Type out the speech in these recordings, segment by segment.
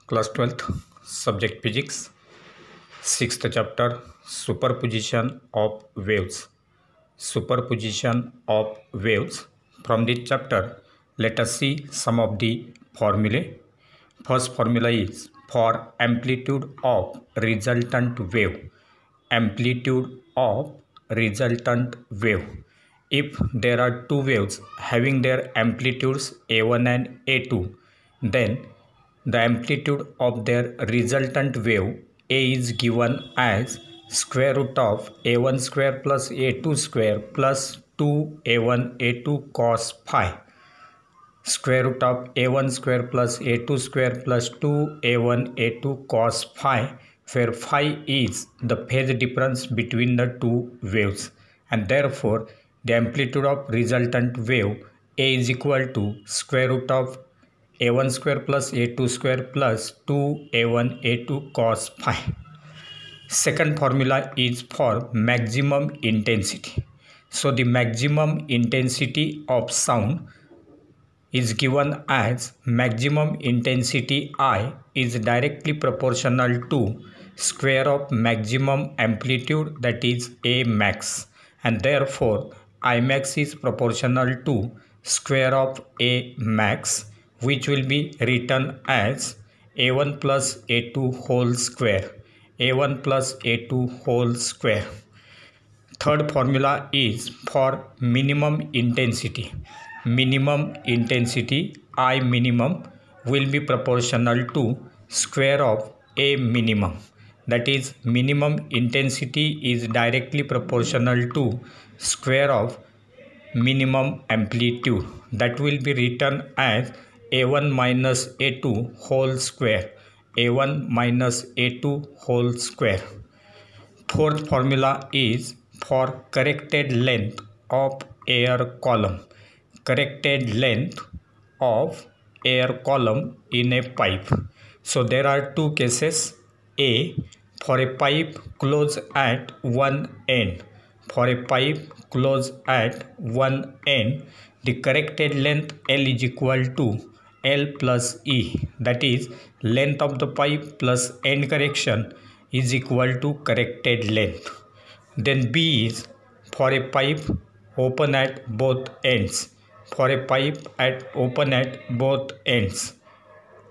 Class 12th, Subject Physics, 6th chapter, Superposition of Waves. Superposition of waves. From this chapter, let us see some of the formulae. First formula is for amplitude of resultant wave. Amplitude of resultant wave. If there are two waves having their amplitudes A1 and A2, then the amplitude of their resultant wave A is given as square root of A1 square plus A2 square plus 2A1 A2 cos phi. Square root of A1 square plus A2 square plus 2A1 A2 cos phi, where phi is the phase difference between the two waves, and therefore the amplitude of resultant wave A is equal to square root of A1 square plus A2 square plus 2A1 A2 cos phi. Second formula is for maximum intensity. So the maximum intensity of sound is given as maximum intensity I is directly proportional to square of maximum amplitude, that is A max, and therefore I max is proportional to square of A max, which will be written as A1 plus A2 whole square. A1 plus A2 whole square. Third formula is for minimum intensity. Minimum intensity I minimum will be proportional to square of A minimum. That is, minimum intensity is directly proportional to square of minimum amplitude. That will be written as A1 minus A2 whole square. A1 minus A2 whole square. Fourth formula is for corrected length of air column. Corrected length of air column in a pipe. So there are two cases. A, for a pipe closed at one end. For a pipe closed at one end, the corrected length L is equal to L plus E. That is, length of the pipe plus end correction is equal to corrected length. Then B is for a pipe open at both ends. For a pipe open at both ends,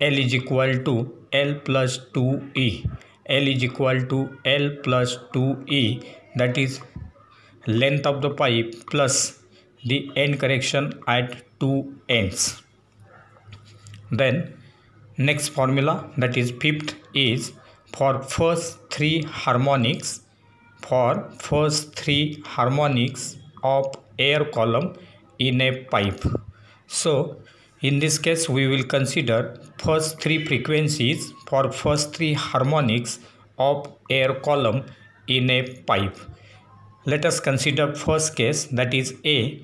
L is equal to L plus 2E. L is equal to L plus 2E, that is length of the pipe plus the end correction at two ends. Then next formula, that is fifth, is for first three harmonics. For first three harmonics of air column in a pipe. So in this case we will consider first three frequencies for first three harmonics of air column in a pipe. Let us consider first case, that is A,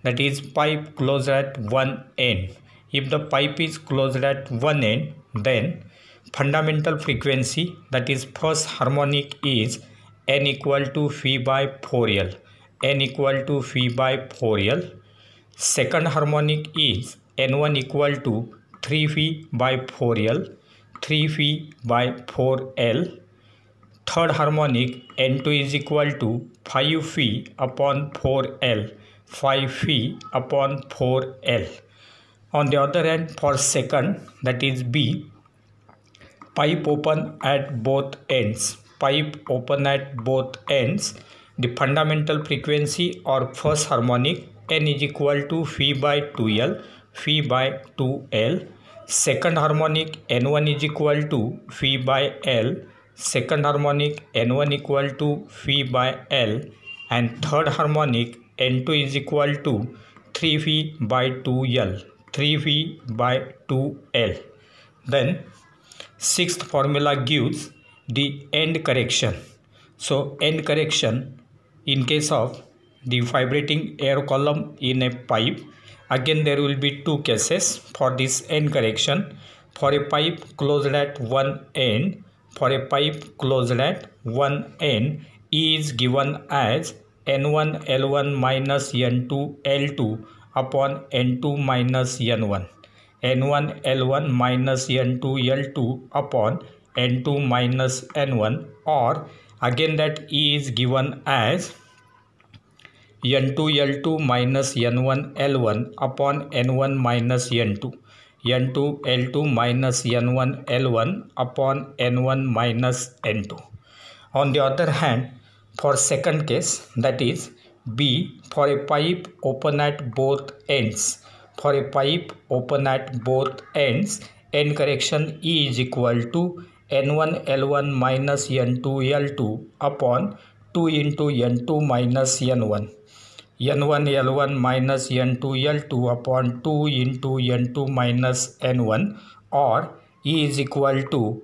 that is pipe closed at one end. If the pipe is closed at one end, then fundamental frequency, that is first harmonic, is n equal to phi by 4L. N equal to phi by 4L. Second harmonic is n1 equal to 3 phi by 4L. 3 phi by 4L. Third harmonic n2 is equal to 5 phi upon 4L. 5 phi upon 4L. On the other hand, for second, that is B, pipe open at both ends. Pipe open at both ends. The fundamental frequency or first harmonic n is equal to phi by 2L. Phi by 2L. Second harmonic n1 is equal to phi by L. Second harmonic n1 equal to phi by L. And third harmonic n2 is equal to 3 phi by 2L. 3 phi by 2L. Then sixth formula gives the end correction. So end correction in case of the vibrating air column in a pipe, again there will be two cases for this end correction. For a pipe closed at one end, for a pipe closed at one end, E is given as N1 L1 minus N2 L2 upon N2 minus N1. n1 L1 minus n2 L2 upon n2 minus n1, or again that E is given as n2 L2 minus n1 L1 upon n1 minus n2, n2 L2 minus n1 L1 upon n1 minus n2. On the other hand, for second case, that is B, for a pipe open at both ends, for a pipe open at both ends, n correction E is equal to n1 L1 minus n2 L2 upon 2 into n2 minus n1, n1 L1 minus n2 L2 upon 2 into n2 minus n1, or E is equal to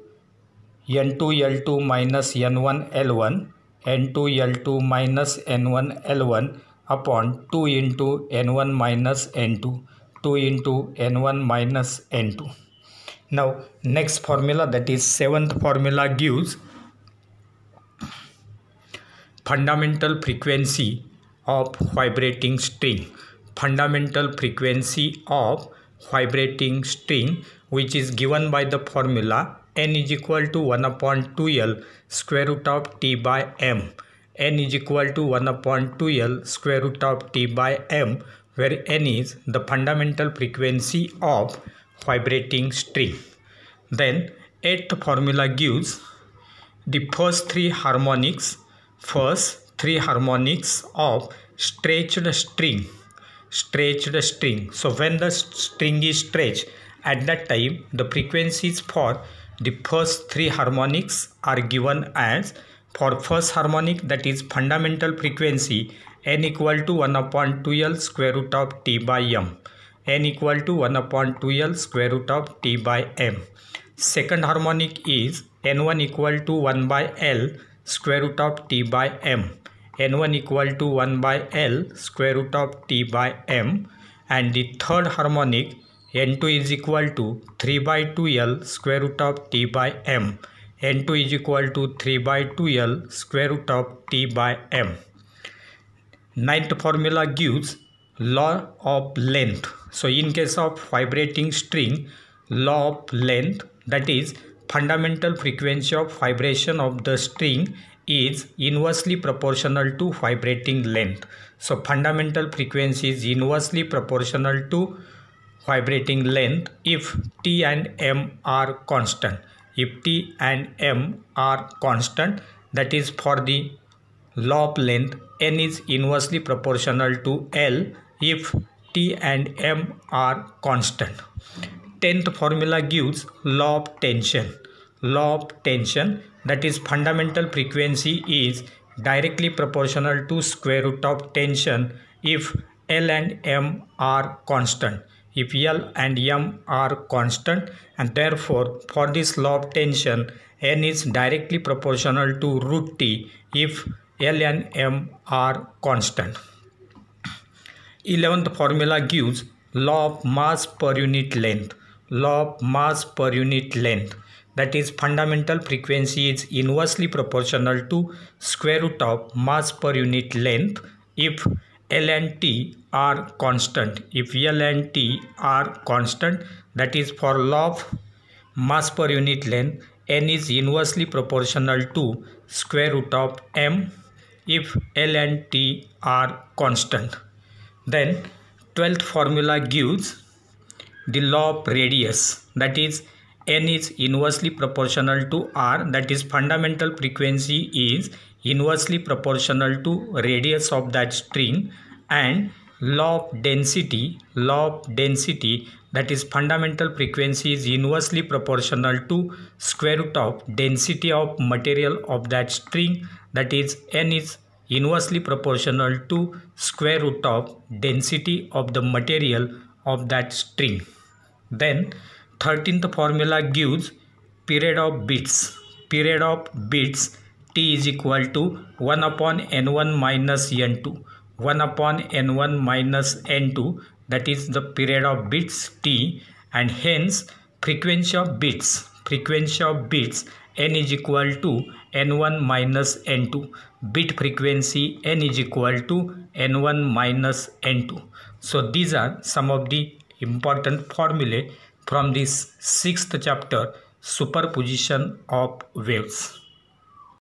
n2 L2 minus n1 L1, n2 L2 minus n1 L1 upon 2 into n1 minus n2, 2 into n1 minus n2. Now next formula, that is seventh formula, gives fundamental frequency of vibrating string. Fundamental frequency of vibrating string, which is given by the formula n is equal to 1 upon 2L square root of T by M. N is equal to 1 upon 2L square root of T by M, where N is the fundamental frequency of vibrating string. Then eighth formula gives the first three harmonics of stretched string. So when the string is stretched, at that time the frequencies for the first three harmonics are given as, for first harmonic, that is fundamental frequency n equal to 1 upon 2L square root of T by M. N equal to 1 upon 2L square root of T by M. Second harmonic is n1 equal to 1 by L square root of T by M. N1 equal to 1 by L square root of T by M. And the third harmonic, n2 is equal to 3 by 2L square root of T by M. N2 is equal to 3 by 2L square root of T by M. Ninth formula gives law of length. So in case of vibrating string, law of length, that is fundamental frequency of vibration of the string is inversely proportional to vibrating length. So fundamental frequency is inversely proportional to vibrating length if T and M are constant. If T and M are constant, that is for the law of length, N is inversely proportional to L if T and M are constant. 10th formula gives law of tension. Law of tension, that is fundamental frequency is directly proportional to square root of tension if L and M are constant. If L and M are constant, and therefore for this law of tension, N is directly proportional to root T if L and M are constant. 11th formula gives law of mass per unit length. Law of mass per unit length, that is fundamental frequency is inversely proportional to square root of mass per unit length if L and T are constant. If L and T are constant, that is for law of mass per unit length, N is inversely proportional to square root of M if L and T are constant. Then 12th formula gives the law of radius, that is N is inversely proportional to R, that is fundamental frequency is inversely proportional to radius of that string, and law of density, that is fundamental frequency is inversely proportional to square root of density of material of that string, that is N is inversely proportional to square root of density of the material of that string. Then 13th formula gives period of beats. Period of beats, T is equal to 1 upon N1 minus N2. 1 upon N1 minus N2, that is the period of beats T, and hence frequency of beats, N is equal to N1 minus N2. Bit frequency N is equal to N1 minus N2. So these are some of the important formulae from this sixth chapter, superposition of waves.